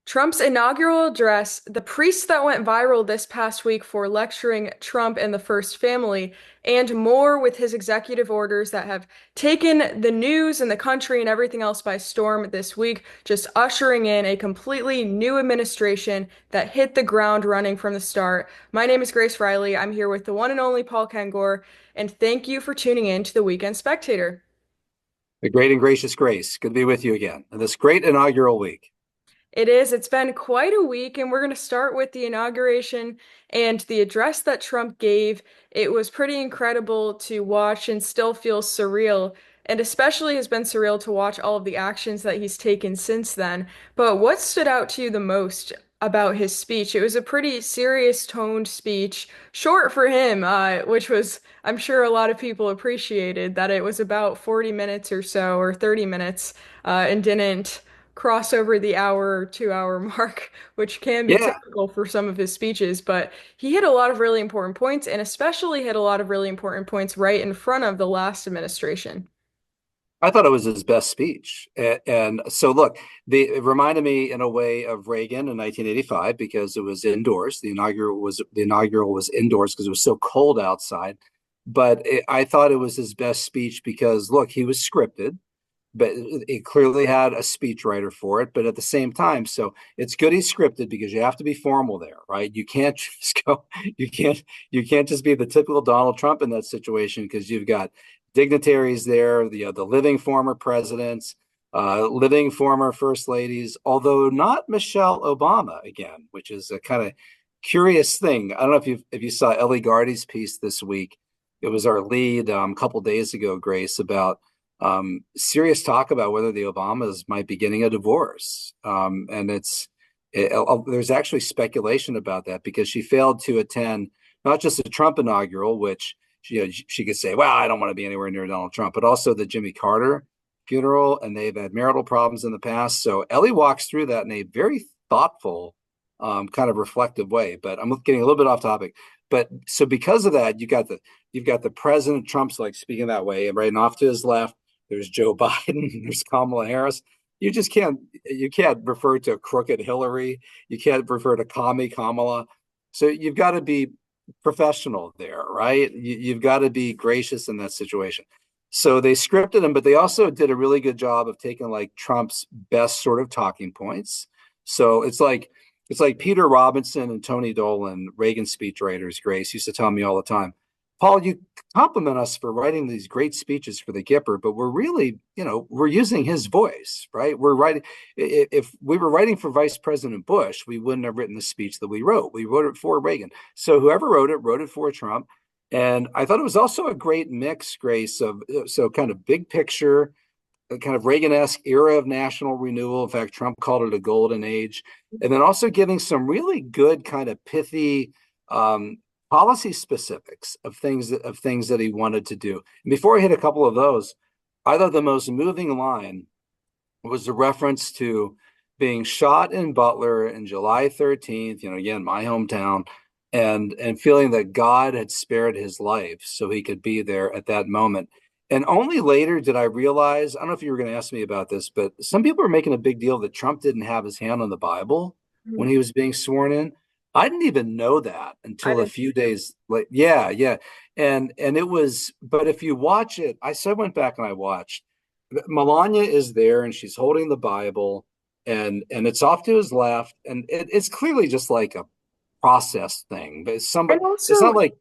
Trump's inaugural address, the priest that went viral this past week for lecturing Trump and the First Family, and more with his executive orders that have taken the news and the country and everything else by storm this week, just ushering in a completely new administration that hit the ground running from the start. My name is Grace Reilly. I'm here with the one and only Paul Kengor, and thank you for tuning in to the Weekend Spectator. The great and gracious Grace. Good to be with you again on this great inaugural week. It is. It's been quite a week, and we're going to start with the inauguration and the address that Trump gave. It was pretty incredible to watch and still feel surreal, and especially has been surreal to watch all of the actions that he's taken since then. But what stood out to you the most about his speech? It was a pretty serious toned speech, short for him, which was, I'm sure a lot of people appreciated that it was about 40 minutes or so, or 30 minutes, and didn't cross over the hour or 2 hour mark, which can be Yeah, typical for some of his speeches. But he hit a lot of really important points, and especially hit a lot of really important points right in front of the last administration. I thought it was his best speech. And so, look, it reminded me in a way of Reagan in 1985 because it was indoors. The inaugural was indoors because it was so cold outside. But I thought it was his best speech because, look, he was scripted, but it clearly had a speechwriter for it. But at the same time, so it's good he's scripted because you have to be formal there, right? You can't just go, you can't, you can't just be the typical Donald Trump in that situation because you've got dignitaries there, the living former presidents, living former first ladies, although not Michelle Obama again, which is a kind of curious thing. I don't know if you saw Ellie Gardy's piece this week. It was our lead a couple days ago, Grace, about serious talk about whether the Obamas might be getting a divorce. And there's actually speculation about that because she failed to attend not just the Trump inaugural, which she could say, well, I don't want to be anywhere near Donald Trump, but also the Jimmy Carter funeral, and they've had marital problems in the past. So Ellie walks through that in a very thoughtful, kind of reflective way. But I'm getting a little bit off topic. But so because of that, you've got the President Trump's like speaking that way, and right and off to his left, there's Joe Biden, there's Kamala Harris. You can't refer to crooked Hillary. You can't refer to commie Kamala. So you've got to be professional there, right? You've got to be gracious in that situation. So they scripted him, but they also did a really good job of taking like Trump's best sort of talking points. So it's like Peter Robinson and Tony Dolan, Reagan speechwriters, Grace used to tell me all the time, Paul, you compliment us for writing these great speeches for the Gipper, but we're really, we're using his voice, right? We're writing, if we were writing for Vice President Bush, we wouldn't have written the speech that we wrote. We wrote it for Reagan. So whoever wrote it for Trump. And I thought it was also a great mix, Grace, of so kind of big picture, kind of Reagan-esque era of national renewal. In fact, Trump called it a golden age. And then also giving some really good kind of pithy policy specifics of things that he wanted to do. And before I hit a couple of those, I thought the most moving line was the reference to being shot in Butler in July 13th, again, my hometown, and feeling that God had spared his life so he could be there at that moment. And only later did I realize, I don't know if you were going to ask me about this, but some people were making a big deal that Trump didn't have his hand on the Bible when he was being sworn in. I didn't even know that I until a didn't. few days late. Yeah, yeah. And it was, but if you watch it, I went back and I watched. Melania is there and she's holding the Bible and it's off to his left. And it's clearly just like a process thing. But And it's also, not like,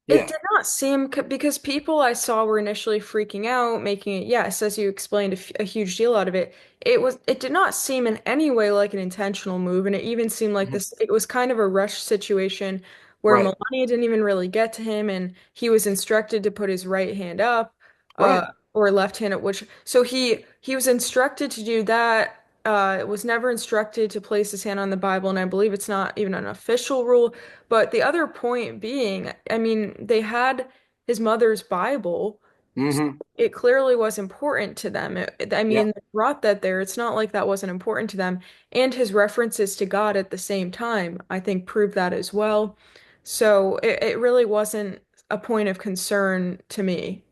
it yeah, did not seem because people I saw were initially freaking out, making it, yes, as you explained, a huge deal out of it. It did not seem in any way like an intentional move, and it even seemed like mhm, this, it was kind of a rush situation where right, Melania didn't even really get to him, and he was instructed to put his right hand up, right. or left hand up, which, so he was instructed to do that. Was never instructed to place his hand on the Bible, and I believe it's not even an official rule. But the other point being, I mean, they had his mother's Bible, so Hmm. it clearly was important to them. I Yeah. mean, they brought that there. It's not like that wasn't important to them. And his references to God at the same time, I think, proved that as well. So it really wasn't a point of concern to me.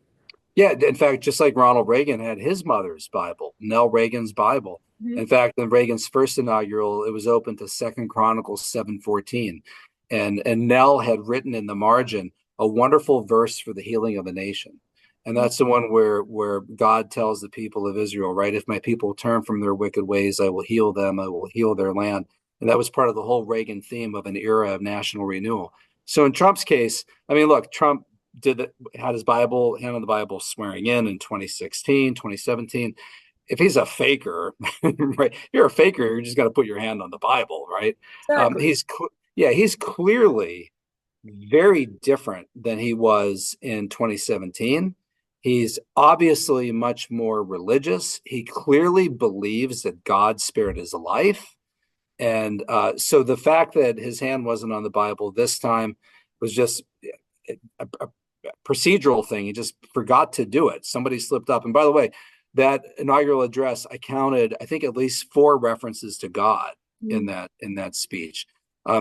Yeah. In fact, just like Ronald Reagan had his mother's Bible, Nell Reagan's Bible. Mhm. In fact, in Reagan's first inaugural, it was open to Second Chronicles 7:14. And Nell had written in the margin a wonderful verse for the healing of the nation. And that's the one where God tells the people of Israel, right? If my people turn from their wicked ways, I will heal them, I will heal their land. And that was part of the whole Reagan theme of an era of national renewal. So in Trump's case, I mean, look, Trump had his Bible, hand on the Bible swearing in 2016, 2017. If he's a faker, right? If you're a faker, you're just going to put your hand on the Bible, right? Exactly. Yeah, he's clearly very different than he was in 2017. He's obviously much more religious. He clearly believes that God spared his life. And so the fact that his hand wasn't on the Bible this time was just a procedural thing. He just forgot to do it. Somebody slipped up. And by the way, that inaugural address, I counted, I think at least four references to God Mhm. in that speech.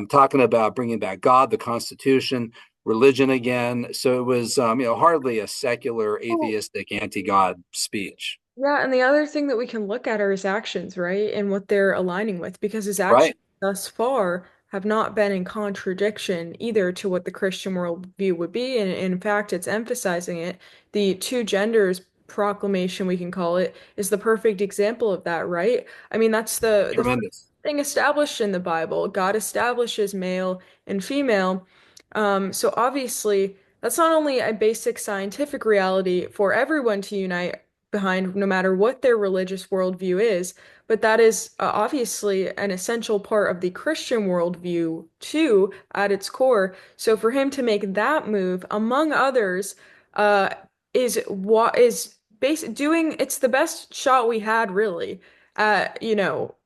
Talking about bringing back God, the Constitution, religion again. So it was, hardly a secular, Well, atheistic, anti-God speech, yeah, and the other thing that we can look at are his actions, right? And what they're aligning with, because his right? actions thus far have not been in contradiction either to what the Christian worldview would be. And in fact, it's emphasizing it. The two genders proclamation, we can call it, is the perfect example of that, right? I mean, that's the first Tremendous. thing established in the Bible. God establishes male and female. So obviously, that's not only a basic scientific reality for everyone to unite behind, no matter what their religious worldview is, but that is obviously an essential part of the Christian worldview too, at its core. So for him to make that move, among others, uh, is what is basic doing. It's the best shot we had, really, at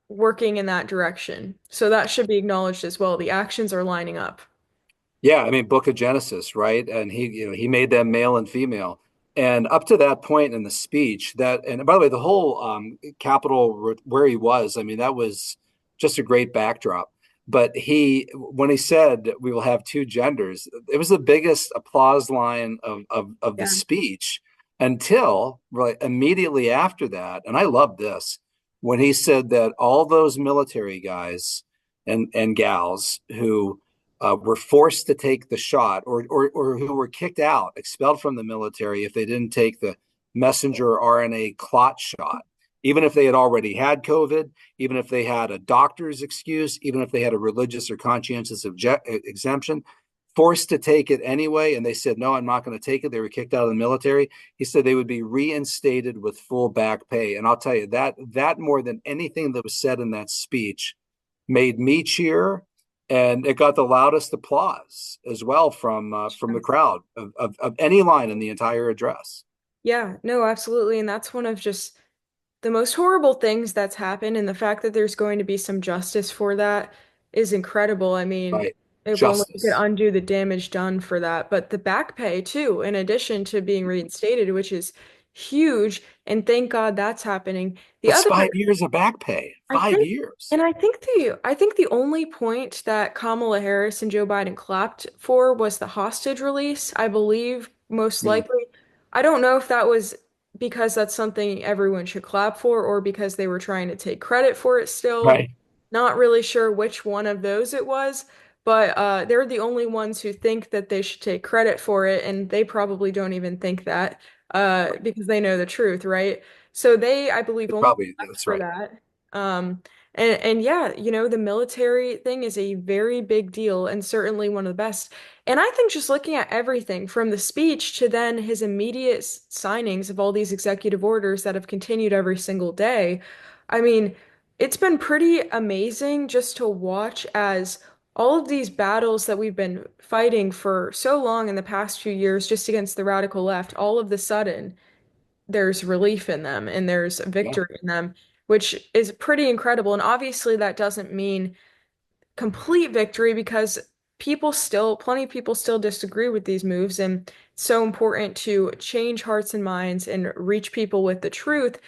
working in that direction. So that should be acknowledged as well. The actions are lining up. Yeah, I mean, Book of Genesis, right? And he made them male and female. And up to that point in the speech, and by the way, the whole Capitol where he was, I mean, that was just a great backdrop. But when he said we will have two genders, it was the biggest applause line of the Yeah. speech until right immediately after that. And I love this when he said that all those military guys and gals who were forced to take the shot or who were kicked out, expelled from the military if they didn't take the messenger RNA clot shot, even if they had already had COVID, even if they had a doctor's excuse, even if they had a religious or conscientious exemption, forced to take it anyway. And they said, no, I'm not going to take it. They were kicked out of the military. He said they would be reinstated with full back pay. And I'll tell you that more than anything that was said in that speech made me cheer, and it got the loudest applause as well from the crowd of any line in the entire address. Yeah, no, absolutely. And that's one of just the most horrible things that's happened, and the fact that there's going to be some justice for that is incredible. I mean, Right, if only we could justice. undo the damage done for that. But the back pay too, in addition to being reinstated, which is huge, and thank God that's happening. The That's other 5 years of back pay. I five think, years. and I think the only point that Kamala Harris and Joe Biden clapped for was the hostage release. I believe most Mm, likely. I don't know if that was because that's something everyone should clap for or because they were trying to take credit for it still. right. Not really sure which one of those it was, but they're the only ones who think that they should take credit for it, and they probably don't even think that because they know the truth, right? So they, I believe, It only probably clapped that's for right. that. And yeah, the military thing is a very big deal and certainly one of the best. And I think just looking at everything from the speech to then his immediate signings of all these executive orders that have continued every single day, I mean, it's been pretty amazing just to watch as all of these battles that we've been fighting for so long in the past few years just against the radical left, all of the sudden there's relief in them and there's Yeah, victory in them, which is pretty incredible. And obviously, that doesn't mean complete victory because plenty of people still disagree with these moves. And it's so important to change hearts and minds and reach people with the truth,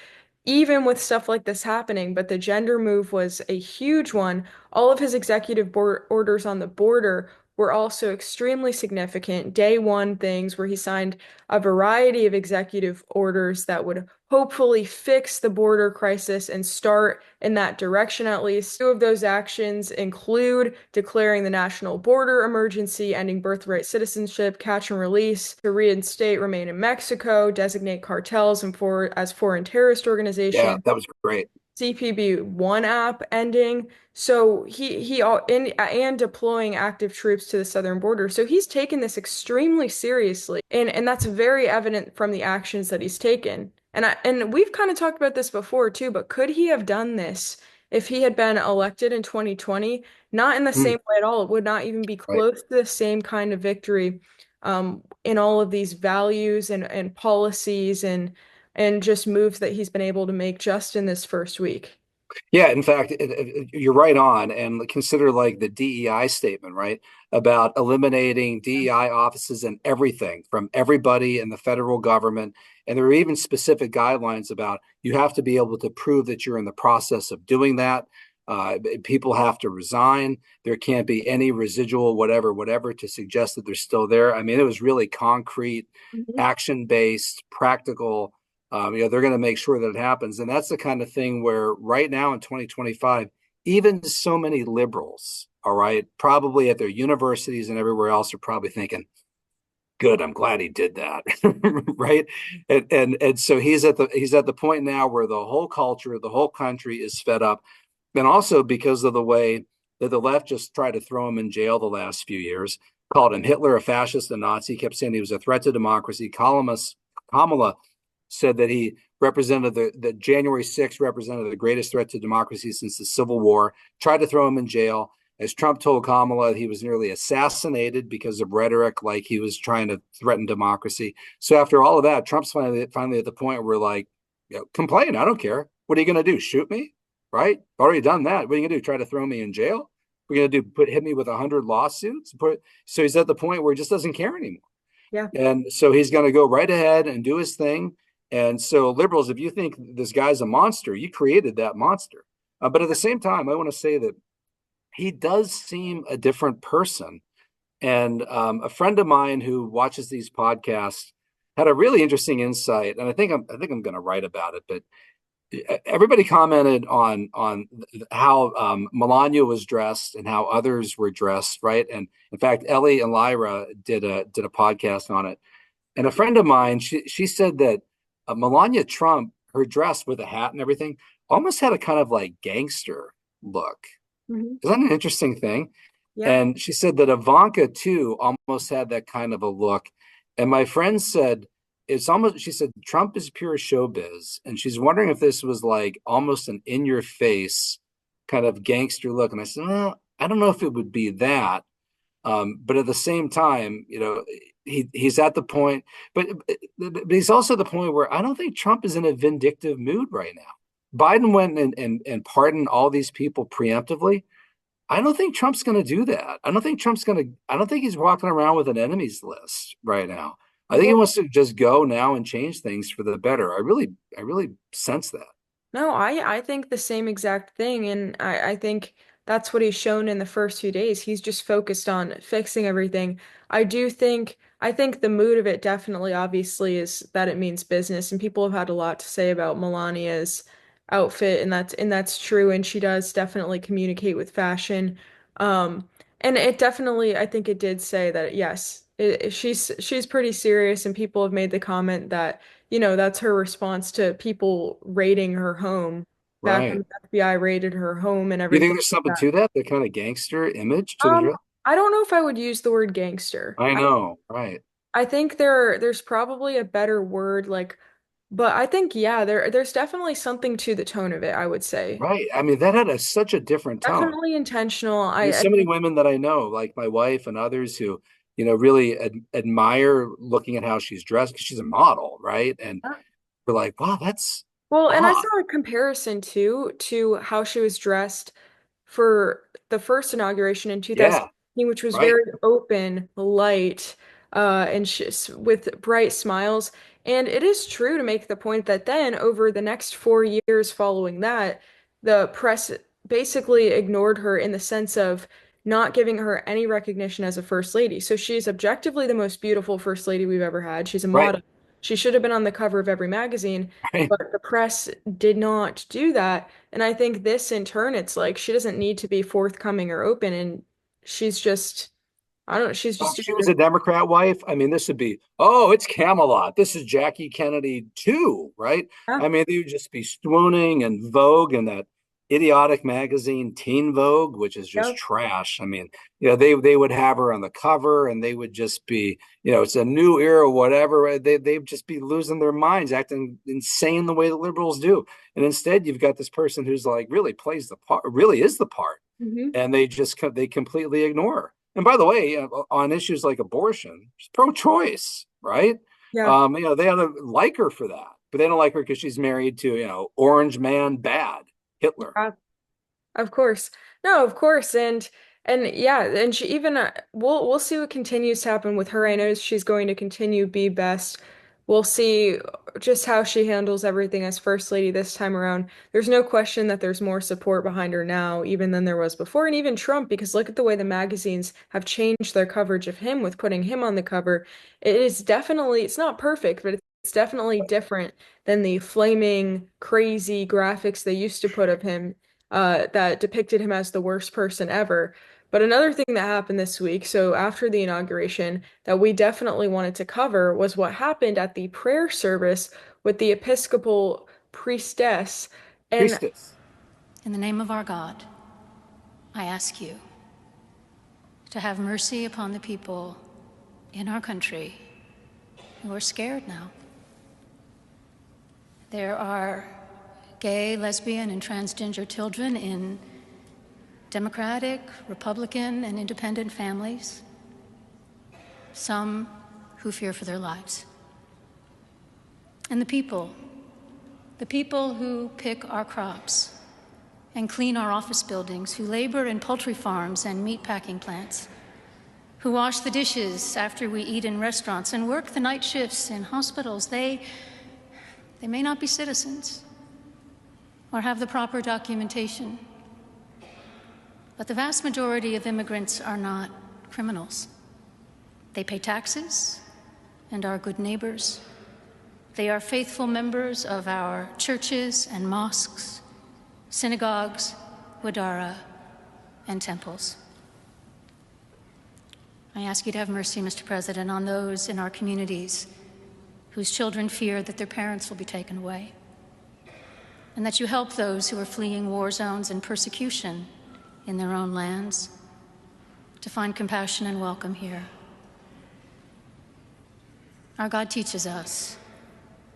even with stuff like this happening. But the gender move was a huge one. All of his executive orders on the border were also extremely significant. Day one things where he signed a variety of executive orders that would hopefully fix the border crisis and start in that direction at least. Two of those actions include declaring the national border emergency, ending birthright citizenship, catch and release, to reinstate remain in Mexico, designate cartels and as foreign terrorist Yeah, organizations. that was great. CPB one app ending. So he all in and deploying active troops to the southern border. So he's taken this extremely seriously, and that's very evident from the actions that he's taken. And we've kind of talked about this before too, but could he have done this if he had been elected in 2020? Not in the Mm, same way at all. It would not even be right. close to the same kind of victory in all of these values and policies and just moves that he's been able to make just in this first week. Yeah, in fact, you're right on. And consider like the DEI statement, right? About eliminating DEI offices and everything from everybody in the federal government. And there are even specific guidelines about you have to be able to prove that you're in the process of doing that. People have to resign. There can't be any residual, whatever, to suggest that they're still there. I mean, it was really concrete, Mhm. action-based, practical. They're going to make sure that it happens. And that's the kind of thing where right now in 2025, even so many liberals, all right, probably at their universities and everywhere else are probably thinking, good, I'm glad he did that. Right. And so he's at the point now where the whole culture, the whole country is fed up. And also because of the way that the left just tried to throw him in jail the last few years, called him Hitler, a fascist, a Nazi, kept saying he was a threat to democracy. Kamala said that he represented the January 6th represented the greatest threat to democracy since the Civil War, tried to throw him in jail. As Trump told Kamala, he was nearly assassinated because of rhetoric, like he was trying to threaten democracy. So after all of that, Trump's finally at the point where like, complain, I don't care. What are you going to do? Shoot me? Right? Already done that. What are you going to do? Try to throw me in jail? We're going to do hit me with 100 lawsuits? So he's at the point where he just doesn't care anymore. Yeah. And so he's going to go right ahead and do his thing. And so, liberals, if you think this guy's a monster, you created that monster. But at the same time, I want to say that he does seem a different person. And a friend of mine who watches these podcasts had a really interesting insight, and I think I'm going to write about it. But everybody commented on how Melania was dressed and how others were dressed, right? And in fact, Ellie and Lyra did a podcast on it. And a friend of mine, she said that Melania Trump, her dress with a hat and everything, almost had a kind of like gangster look. Mhm. Is that an interesting thing? Yeah. And she said that Ivanka too almost had that kind of a look. And my friend said it's almost, she said, Trump is pure showbiz. And she's wondering if this was like almost an in your face kind of gangster look. And I said, well, I don't know if it would be that. But at the same time, he's at the point, but he's also at the point where I don't think Trump is in a vindictive mood right now. Biden went and pardoned all these people preemptively. I don't think Trump's going to do that. I don't think he's walking around with an enemies list right now. I think he Well, wants to just go now and change things for the better. I really sense that. no, I think the same exact thing, and I think that's what he's shown in the first few days. He's just focused on fixing everything. I think the mood of it definitely obviously is that it means business, and people have had a lot to say about Melania's outfit, and that's true, and she does definitely communicate with fashion. Um, and it definitely, I think it did say that yes, she's pretty serious, and people have made the comment that that's her response to people raiding her home back when Right. the FBI raided her home and You think everything there's like something that. to that? The kind of gangster image to the dress? I don't know if I would use the word gangster. I I know. Right. I think there's probably a better word but I think yeah, there's definitely something to the tone of it, I would say. Right. I mean, that had such a different tone. Definitely intentional. There's I so many think women that I know, like my wife and others, who, really admire looking at how she's dressed because she's a model, right? And we're like, wow, that's well, and I odd. saw a comparison too to how she was dressed for the first inauguration in Yeah. 2018, which was Right. very open, light, and with bright smiles. And it is true to make the point that then, over the next 4 years following that, the press basically ignored her in the sense of not giving her any recognition as a first lady. So she is objectively the most beautiful first lady we've ever had. She's a Right. model. She should have been on the cover of every magazine, Right. but the press did not do that. And I think this in turn, it's like she doesn't need to be forthcoming or open, and she's just, I don't know, she's Well, just if she doing was her. a Democrat wife, I mean, this would be, oh, it's Camelot. This is Jackie Kennedy too, right? Yeah, I mean, they would just be swooning and Vogue and that idiotic magazine Teen Vogue, which is yeah. just trash. I mean, they would have her on the cover and they would just be, it's a new era, whatever. They'd just be losing their minds, acting insane the way the liberals do. And instead, you've got this person who's like really plays the part, really is the part, Hmm. and they completely ignore her. And by the way, on issues like abortion, she's pro-choice, right? Yeah. They ought to like her for that, but they don't like her because she's married to, Orange Man Bad, Hitler. Yeah. Of course. No, of course. And yeah, and she even we'll see what continues to happen with her. I know she's going to continue be best. We'll see just how she handles everything as first lady this time around. There's no question that there's more support behind her now, even than there was before, and even Trump, because look at the way the magazines have changed their coverage of him with putting him on the cover. It is definitely, it's not perfect, but it's definitely different than the flaming, crazy graphics they used to put of him that depicted him as the worst person ever. But another thing that happened this week, so after the inauguration, that we definitely wanted to cover was what happened at the prayer service with the Episcopal priestess. And Priestess. In the name of our God, I ask you to have mercy upon the people in our country who are scared now. There are gay, lesbian, and transgender children in Democratic, Republican, and independent families, some who fear for their lives. And the people who pick our crops and clean our office buildings, who labor in poultry farms and meat packing plants, who wash the dishes after we eat in restaurants and work the night shifts in hospitals, they may not be citizens or have the proper documentation, but the vast majority of immigrants are not criminals. They pay taxes and are good neighbors. They are faithful members of our churches and mosques, synagogues, wadara, and temples. I ask you to have mercy, Mr. President, on those in our communities whose children fear that their parents will be taken away, and that you help those who are fleeing war zones and persecution in their own lands to find compassion and welcome here. Our God teaches us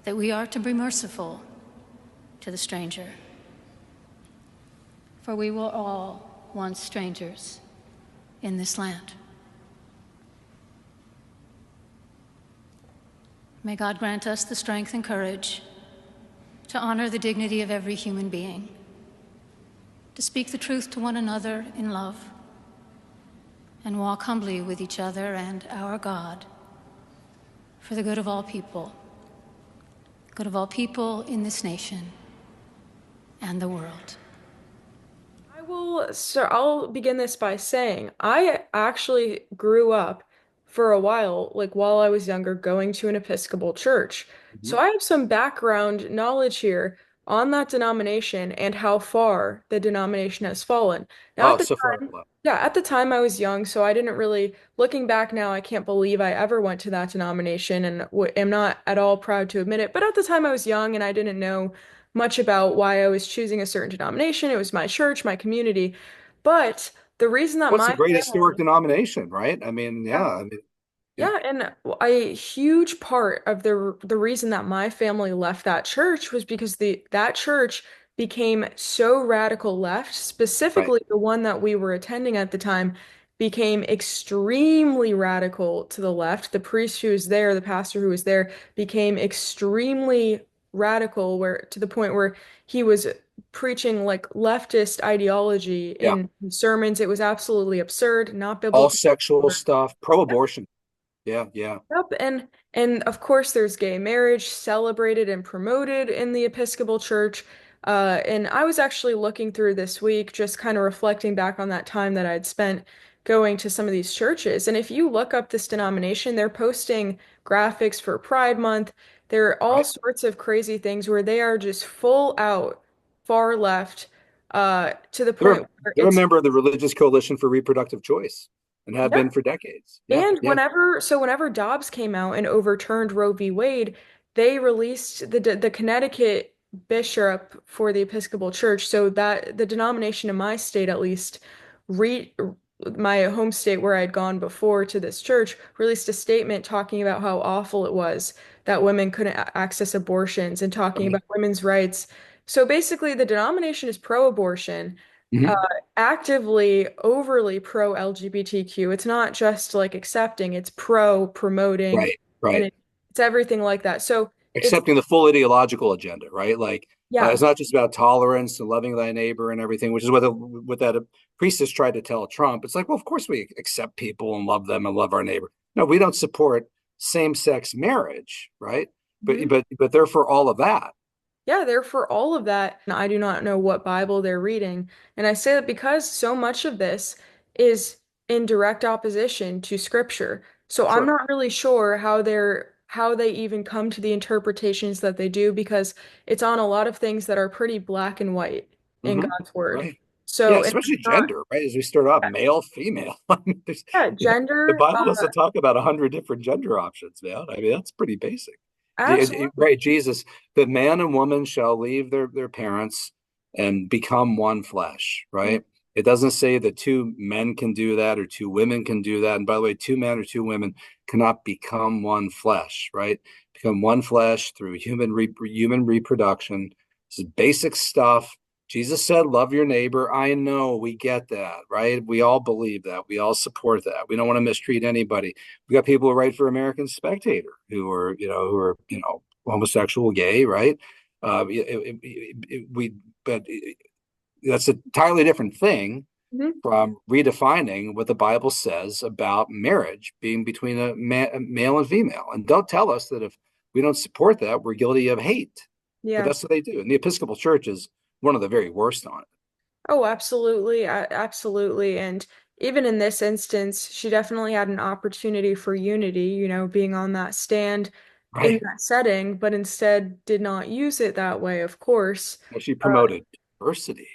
that we are to be merciful to the stranger, for we were all once strangers in this land. May God grant us the strength and courage to honor the dignity of every human being, to speak the truth to one another in love, and walk humbly with each other and our God for the good of all people in this nation and the world. I'll begin this by saying I actually grew up for a while, like while I was younger, going to an Episcopal church. So Mhm. I have some background knowledge here on that denomination and how far the denomination has fallen. Now, at Oh, the so far time, left. yeah, at the time I was young, so I didn't really, looking back now, I can't believe I ever went to that denomination and w am not at all proud to admit it. But at the time I was young and I didn't know much about why I was choosing a certain denomination. It was my church, my community. But the reason that What's the my great historic family, denomination, right? I mean, yeah, yeah, I mean, yeah, yeah, and a huge part of the reason that my family left that church was because the that church became so radical left, right. specifically the one that we were attending at the time became extremely radical to the left. The priest who was there, the pastor who was there, became extremely radical where to the point where he was preaching like leftist ideology Yeah. in sermons. It was absolutely absurd, not All biblical. sexual stuff, pro-abortion. Yeah, yeah. Yep, and of course there's gay marriage celebrated and promoted in the Episcopal Church, And I was actually looking through this week, just kind of reflecting back on that time that I'd spent going to some of these churches. And if you look up this denomination, they're posting graphics for Pride Month. There are all Right. sorts of crazy things where they are just full out far left, to the They're point where they're a member of the Religious Coalition for Reproductive Choice and have yeah. been for decades. Yeah, And yeah. whenever Dobbs came out and overturned Roe v. Wade, they released the Connecticut bishop for the Episcopal Church, so that the denomination in my state, at least, re my home state where I'd gone before to this church, released a statement talking about how awful it was that women couldn't access abortions and talking Right. about women's rights. So basically, the denomination is pro-abortion, uh, Mhm. actively, overly pro LGBTQ. It's not just like accepting, it's pro promoting, Right. and Right. it's everything like that. So it's, Accepting the full ideological agenda, right? Like it's yeah. not just about tolerance and loving thy neighbor and everything, which is what that priestess tried to tell Trump. It's like, well, of course we accept people and love them and love our neighbor. No, we don't support same-sex marriage, right? Mhm. But they're for all of that. Yeah, they're for all of that. And I do not know what Bible they're reading. And I say that because so much of this is in direct opposition to Scripture. So I'm Sure. not really sure how they even come to the interpretations that they do because it's on a lot of things that are pretty black and white in Hmm. God's Word. Right. Yeah, So it's especially not, gender, right? As we start off, male, female. I mean, yeah, the gender, Bible doesn't talk about 100 different gender options, man. I mean, that's pretty basic. absolutely. Right, Jesus, that man and woman shall leave their parents and become one flesh, right? It doesn't say that two men can do that or two women can do that. And by the way, two men or two women cannot become one flesh, right? Become one flesh through human reproduction. This is basic stuff. Jesus said, love your neighbor. I know we get that, right? We all believe that. We all support that. We don't want to mistreat anybody. We got people who write for American Spectator who are homosexual, gay, right? But that's an entirely different thing Mhm. from redefining what the Bible says about marriage being between a male and female. And don't tell us that if we don't support that, we're guilty of hate. But Yeah. that's what they do. And the Episcopal Church is one of the very worst on it. Oh, absolutely. Absolutely. And even in this instance, she definitely had an opportunity for unity, being on that stand in Right. that setting, but instead did not use it that way, of course. Well, she Uh, promoted diversity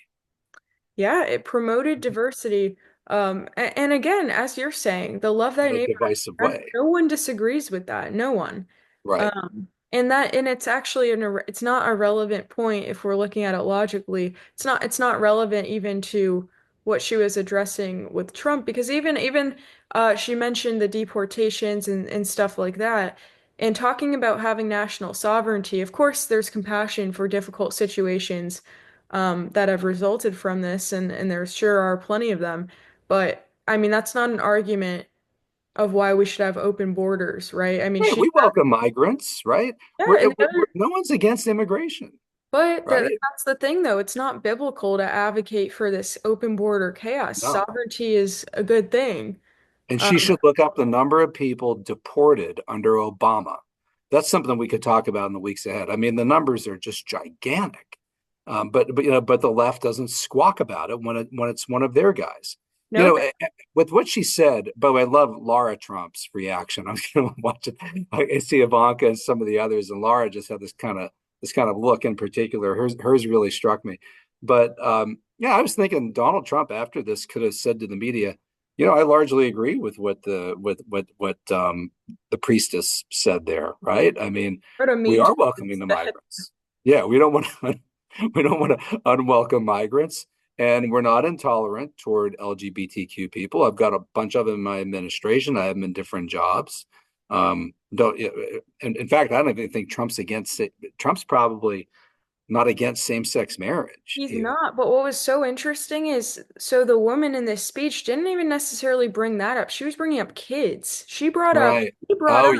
yeah, it promoted diversity. And again, as you're saying, the love thy in a neighbor as divisive yourself, way. no one disagrees with that. No one. Right. And it's actually it's not a relevant point if we're looking at it logically. It's not relevant even to what she was addressing with Trump because even she mentioned the deportations and stuff like that. And talking about having national sovereignty, of course, there's compassion for difficult situations that have resulted from this, and there sure are plenty of them. But I mean, that's not an argument of why we should have open borders, right? I mean, Hey, she we welcome migrants, right? yeah, and the other No one's against immigration, but right? that's the thing, though. It's not biblical to advocate for this open border chaos. No. Sovereignty is a good thing. And she Um, should look up the number of people deported under Obama. That's something we could talk about in the weeks ahead. I mean, the numbers are just gigantic. But the left doesn't squawk about it when it's one of their guys. You no, know, with what she said. By the way, I love Laura Trump's reaction. I'm going to watch it. I see Ivanka and some of the others, and Laura just had this kind of look in particular. Hers really struck me. But yeah, I was thinking Donald Trump after this could have said to the media, I largely agree with what the priestess said there, right? I mean, what a we mean are tweet welcoming the instead. migrants. Yeah, we don't want to we don't want to unwelcome migrants, and we're not intolerant toward LGBTQ people. I've got a bunch of them in my administration. I have them in different jobs. Don't in fact, I don't even think Trump's against it. Trump's probably not against same-sex marriage He's even. not. But what was so interesting is so the woman in this speech didn't even necessarily bring that up. She was bringing up kids. Right. She brought Oh up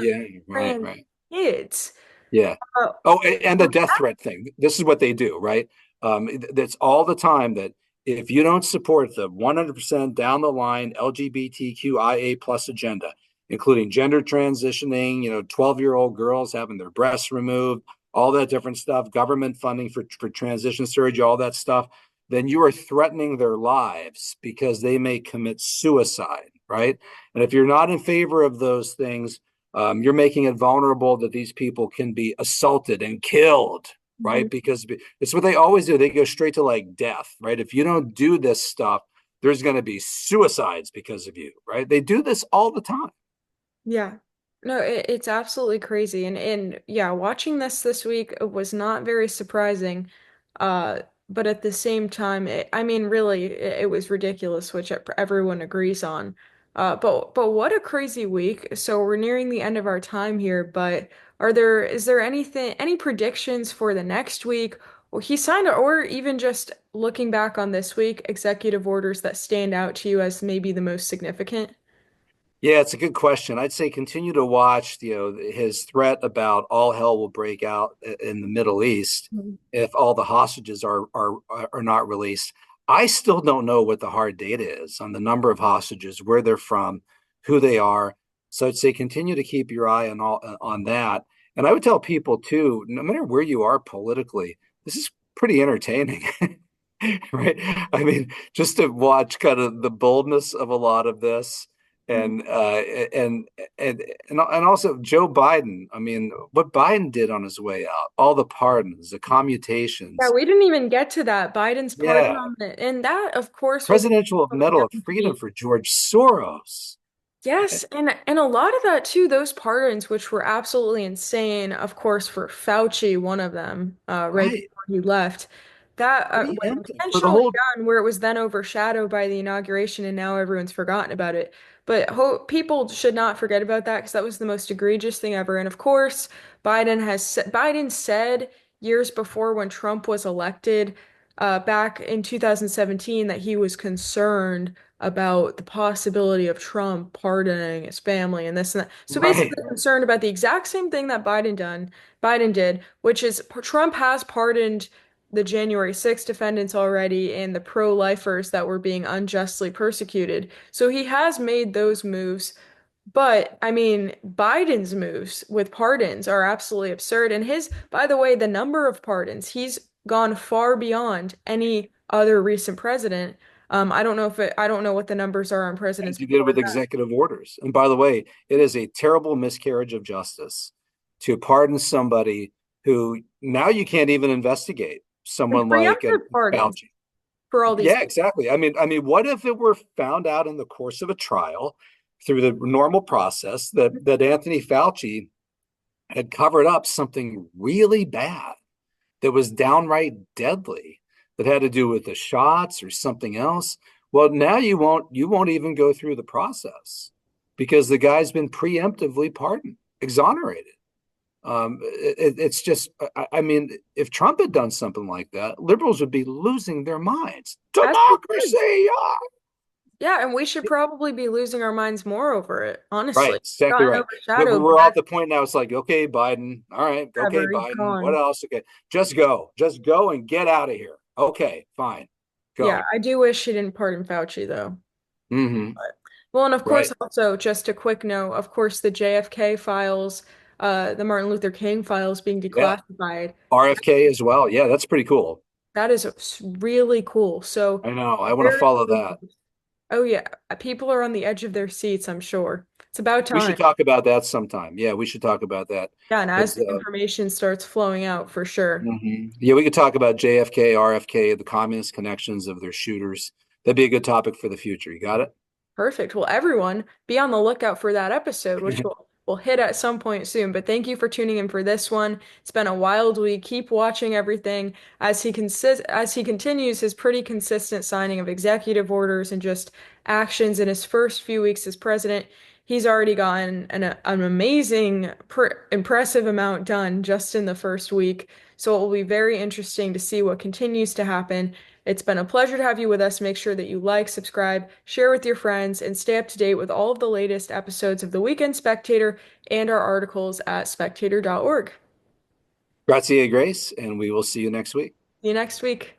yeah, right, trans right. kids. Yeah. Uh, Oh, and the death threat thing. This is what they do, right? That's all the time that if you don't support the 100% down the line LGBTQIA plus agenda, including gender transitioning, 12-year-old girls having their breasts removed, all that different stuff, government funding for transition surgery, all that stuff, then you are threatening their lives because they may commit suicide, right? And if you're not in favor of those things, you're making it vulnerable that these people can be assaulted and killed, right? Mhm. Because it's what they always do. They go straight to like death, right? If you don't do this stuff, there's going to be suicides because of you, right? They do this all the time. Yeah. No, it's absolutely crazy. And yeah, watching this week was not very surprising. But at the same time, I mean, really, it was ridiculous, which everyone agrees on. But what a crazy week. So we're nearing the end of our time here, but is there any predictions for the next week? Or he signed, or even just looking back on this week, executive orders that stand out to you as maybe the most significant? Yeah, it's a good question. I'd say continue to watch, his threat about all hell will break out in the Middle East Mhm. if all the hostages are not released. I still don't know what the hard data is on the number of hostages, where they're from, who they are. So I'd say continue to keep your eye on that. And I would tell people too, no matter where you are politically, this is pretty entertaining. Right? I mean, just to watch kind of the boldness of a lot of this Mhm. and and also Joe Biden. I mean, what Biden did on his way out, all the pardons, the Yeah, commutations. we didn't even get to that. Biden's pardon Yeah, on it. And that, of course, was Presidential Medal of going to Freedom be. for George Soros. Yes, and a lot of that too, those pardons, which were absolutely insane, of course, for Fauci, one of them, right Right, before he left, that were preemptive for the intentionally whole. done, where it was then overshadowed by the inauguration, and now everyone's forgotten about it. But ho people should not forget about that because that was the most egregious thing ever. And of course, Biden said years before when Trump was elected, back in 2017, that he was concerned about the possibility of Trump pardoning his family and this and that. So Right, basically concerned about the exact same thing that Biden did, which is Trump has pardoned the January 6th defendants already and the pro-lifers that were being unjustly persecuted. So he has made those moves. But I mean, Biden's moves with pardons are absolutely absurd. And by the way, the number of pardons, he's gone far beyond any other recent president. I don't know what the numbers are on as presidents you did before with that. executive orders. And by the way, it is a terrible miscarriage of justice to pardon somebody who now you can't even investigate. And Someone like preemptive pardons Fauci. for all these Yeah, things. exactly. I mean, what if it were found out in the course of a trial through the normal process that Anthony Fauci had covered up something really bad that was downright deadly that had to do with the shots or something else? Well, now you won't even go through the process because the guy's been preemptively pardoned, exonerated. It's just, I mean, if Trump had done something like that, liberals would be losing their minds. As they should. Democracy! Ah! Yeah, and we should probably be losing our minds more over it, Right, honestly. exactly Gotten right. But overshadowed, but we're at that's the point now. It's like, okay, Biden. All right, okay, whatever. He's Biden. What gone. else? Okay, just go and get out of here. Okay, fine, Yeah, go. I do wish he didn't pardon Fauci though. Hmm. Well, and of course, Right. also just a quick note, of course, the JFK files, the Martin Luther King files being Yeah. declassified. RFK as well. Yeah, that's pretty cool. That is really cool. So I know. I want to very follow that. pleased. Oh yeah, people are on the edge of their seats, I'm sure. It's about We should time. talk about that sometime. Yeah, we should talk about that Yeah, and as because the information starts flowing out, for sure. yeah, we could talk about JFK, RFK, the communist connections of their shooters. That'd be a good topic for the future. You got it? Perfect. Well, everyone, be on the lookout for that episode, which we'll hit at some point soon. But thank you for tuning in for this one. It's been a wild week. Keep watching everything as he continues his pretty consistent signing of executive orders and just actions in his first few weeks as president. He's already gotten an amazing, impressive amount done just in the first week. So it will be very interesting to see what continues to happen. It's been a pleasure to have you with us. Make sure that you like, subscribe, share with your friends, and stay up to date with all of the latest episodes of The Weekend Spectator and our articles at spectator.org. Grazie, Grace, and we will see you next week. See you next week.